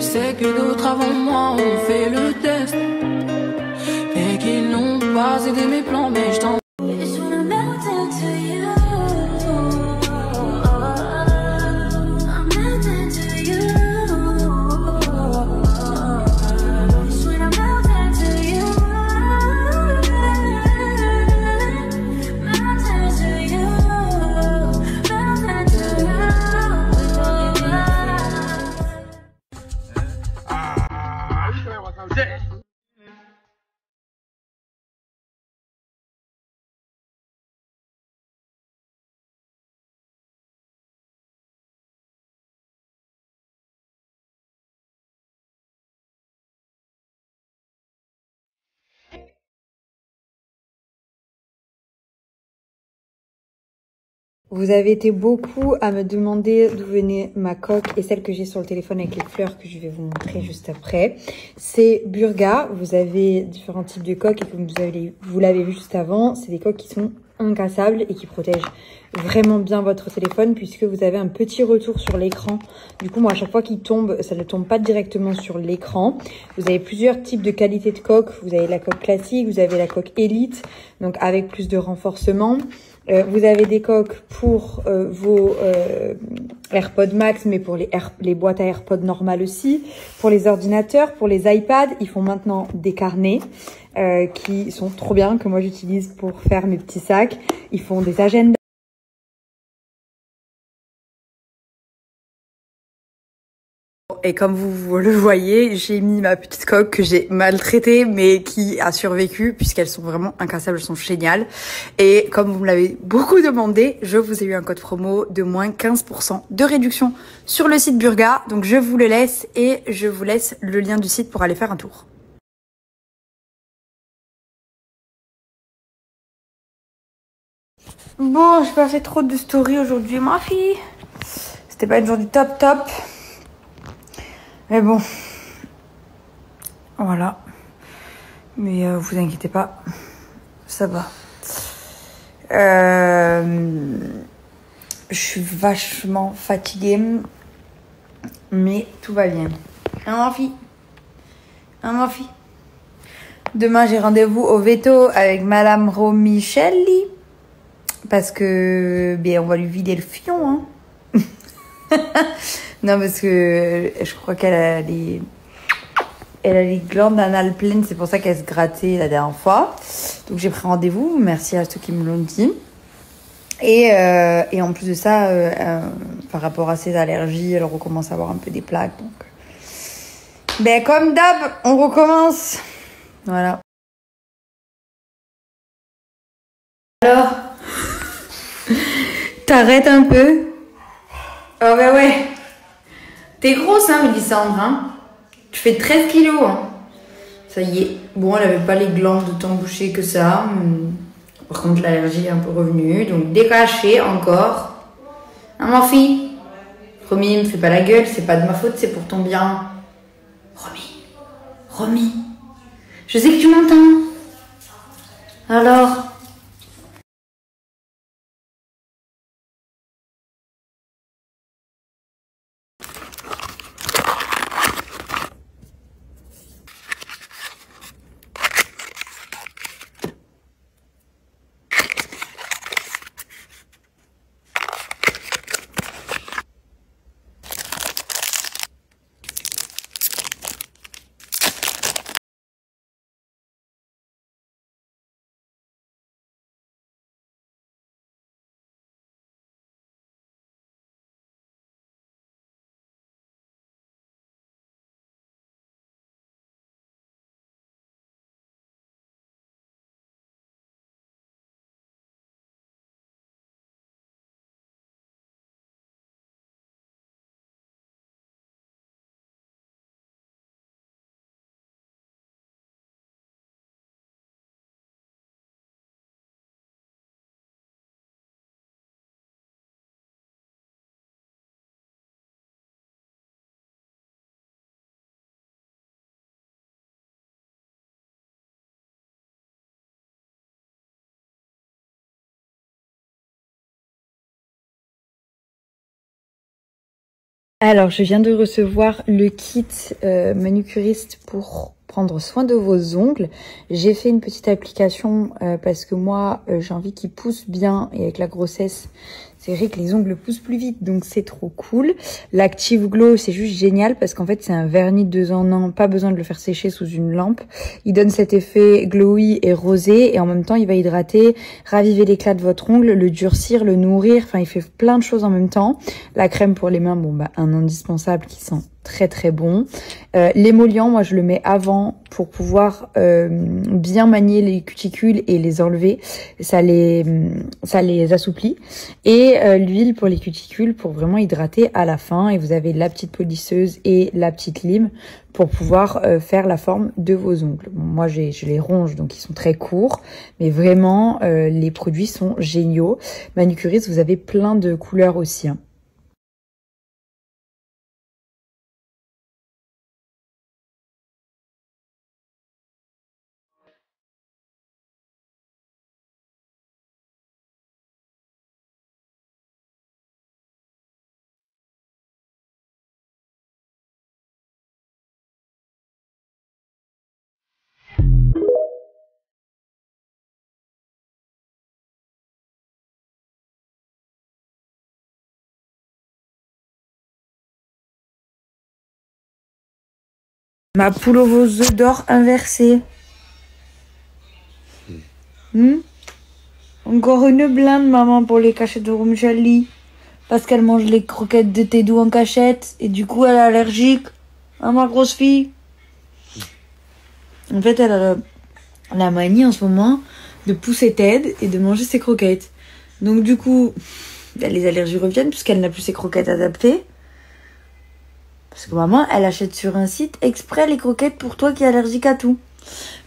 sais que d'autres avant moi ont fait le test et qu'ils n'ont pas aidé mes plans, mais je t'en Vous avez été beaucoup à me demander d'où venait ma coque et celle que j'ai sur le téléphone avec les fleurs que je vais vous montrer juste après. C'est Burga. Vous avez différents types de coques et comme vous l'avez vu juste avant, c'est des coques qui sont incassables et qui protègent vraiment bien votre téléphone puisque vous avez un petit retour sur l'écran. Du coup, moi, à chaque fois qu'il tombe, ça ne tombe pas directement sur l'écran. Vous avez plusieurs types de qualité de coque. Vous avez la coque classique, vous avez la coque élite, donc avec plus de renforcement. Vous avez des coques pour vos AirPods Max, mais pour les boîtes à AirPods normales aussi. Pour les ordinateurs, pour les iPads, ils font maintenant des carnets qui sont trop bien, que moi j'utilise pour faire mes petits sacs. Ils font des agendas. Et comme vous le voyez, j'ai mis ma petite coque que j'ai maltraitée, mais qui a survécu puisqu'elles sont vraiment incassables, elles sont géniales. Et comme vous me l'avez beaucoup demandé, je vous ai eu un code promo de moins 15% de réduction sur le site Burga. Donc je vous le laisse et je vous laisse le lien du site pour aller faire un tour. Bon, j'ai pas fait trop de story aujourd'hui, ma fille. C'était pas une journée top. Mais bon, voilà. Mais vous inquiétez pas, ça va. Je suis vachement fatiguée, mais tout va bien. Hein, ma fille? Demain, j'ai rendez-vous au veto avec Madame Romichelli. Parce que, on va lui vider le fion, hein. Non, parce que je crois qu'elle a les glandes anales pleines, c'est pour ça qu'elle se grattait la dernière fois. Donc j'ai pris rendez-vous, merci à ceux qui me l'ont dit. Et en plus de ça, par rapport à ses allergies, elle recommence à avoir un peu des plaques. Donc, comme d'hab, on recommence. Voilà. Alors, t'arrêtes un peu. Oh ouais. T'es grosse, hein, Mélissandre, hein. Tu fais 13 kilos, hein. Ça y est. Bon, elle avait pas les glandes d'autant bouchées que ça. Par contre, l'allergie est un peu revenue. Donc, décraché encore. Hein, ma fille? Romy, me fais pas la gueule. C'est pas de ma faute, c'est pour ton bien. Romy. Je sais que tu m'entends. Alors? Alors, je viens de recevoir le kit manucuriste pour prendre soin de vos ongles. J'ai fait une petite application parce que moi, j'ai envie qu'ils poussent bien et avec la grossesse, c'est vrai que les ongles poussent plus vite, donc c'est trop cool. L'Active Glow, c'est juste génial parce qu'en fait, c'est un vernis 2 en 1, pas besoin de le faire sécher sous une lampe. Il donne cet effet glowy et rosé et en même temps, il va hydrater, raviver l'éclat de votre ongle, le durcir, le nourrir. Enfin, il fait plein de choses en même temps. La crème pour les mains, bon bah un indispensable qui sent très très bon. L'émollient, moi je le mets avant pour pouvoir bien manier les cuticules et les enlever. Ça les assouplit. Et l'huile pour les cuticules pour vraiment hydrater à la fin. Et vous avez la petite polisseuse et la petite lime pour pouvoir faire la forme de vos ongles. Bon, moi je les ronge donc ils sont très courts. Mais vraiment les produits sont géniaux. Manucuriste, vous avez plein de couleurs aussi. Hein. Ma poule aux œufs d'or inversés. Encore une blinde, maman, pour les cachettes de Rumjali. Parce qu'elle mange les croquettes de Tédou en cachette. Et du coup, elle est allergique. À ma grosse fille. En fait, elle a la manie en ce moment de pousser Ted et de manger ses croquettes. Donc du coup, les allergies reviennent puisqu'elle n'a plus ses croquettes adaptées. Parce que maman, elle achète sur un site exprès les croquettes pour toi qui es allergique à tout.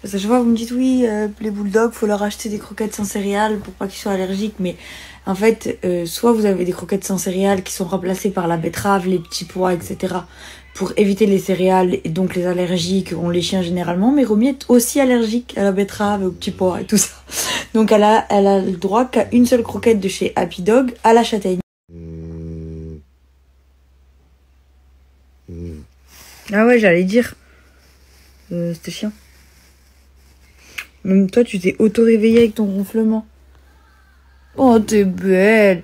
Parce que je vois, vous me dites, oui, les bulldogs, faut leur acheter des croquettes sans céréales pour pas qu'ils soient allergiques. Mais en fait, soit vous avez des croquettes sans céréales qui sont remplacées par la betterave, les petits pois, etc. pour éviter les céréales et donc les allergies qu'ont les chiens généralement. Mais Romy est aussi allergique à la betterave, aux petits pois et tout ça. Donc elle a le droit qu'à une seule croquette de chez Happy Dog à la châtaigne. Ah ouais, j'allais dire. C'était chiant. Même toi, tu t'es auto-réveillée avec ton ronflement. Oh, t'es belle.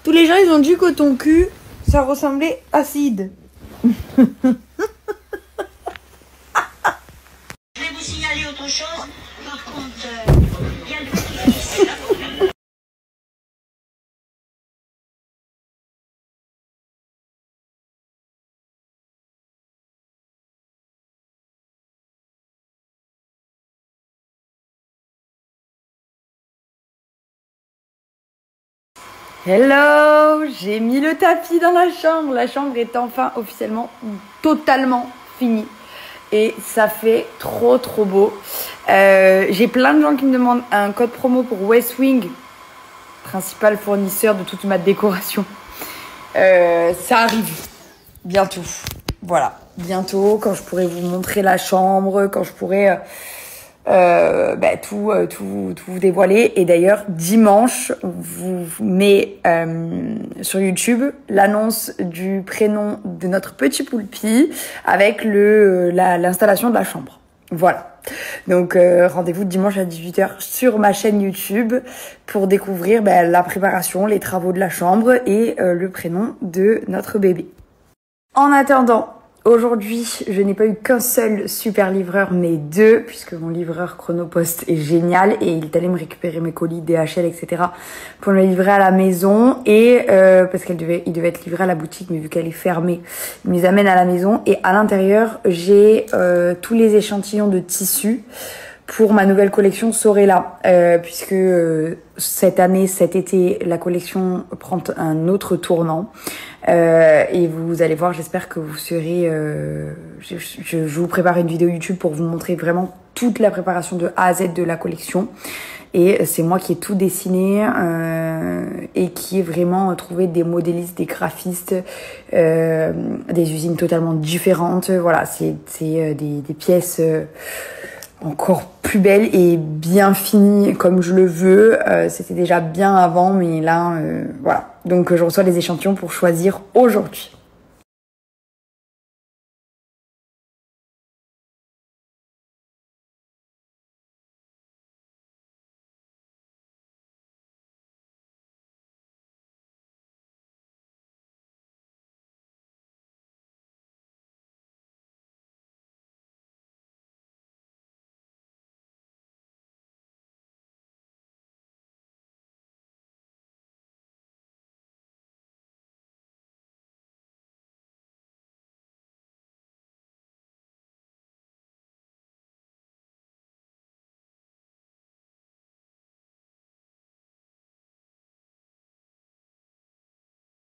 Tous les gens, ils ont dit que ton cul, ça ressemblait acide. Je vais vous signaler autre chose. Par contre, il y a le petit-fils. Hello, j'ai mis le tapis dans la chambre. La chambre est enfin officiellement totalement finie. Et ça fait trop trop beau. J'ai plein de gens qui me demandent un code promo pour West Wing, principal fournisseur de toute ma décoration. Ça arrive bientôt. Voilà, bientôt quand je pourrai vous montrer la chambre, quand je pourrai tout vous dévoiler. Et d'ailleurs, dimanche, vous met sur YouTube l'annonce du prénom de notre petit poulpi avec l'installation de la chambre. Voilà. Donc rendez-vous dimanche à 18h sur ma chaîne YouTube pour découvrir la préparation, les travaux de la chambre et le prénom de notre bébé. En attendant, aujourd'hui, je n'ai pas eu qu'un seul super livreur, mais deux, puisque mon livreur Chronopost est génial et il est allé me récupérer mes colis, DHL, etc. pour me les livrer à la maison et parce il devait être livré à la boutique, mais vu qu'elle est fermée, il me les amène à la maison et à l'intérieur, j'ai tous les échantillons de tissus pour ma nouvelle collection Sorella, puisque cet été, la collection prend un autre tournant. Et vous allez voir, j'espère que vous serez... je vous prépare une vidéo YouTube pour vous montrer vraiment toute la préparation de A à Z de la collection. Et c'est moi qui ai tout dessiné et qui ai vraiment trouvé des modélistes, des graphistes, des usines totalement différentes. Voilà, c'est des pièces... encore plus belle et bien finie comme je le veux. C'était déjà bien avant, mais là, voilà. Donc je reçois les échantillons pour choisir aujourd'hui.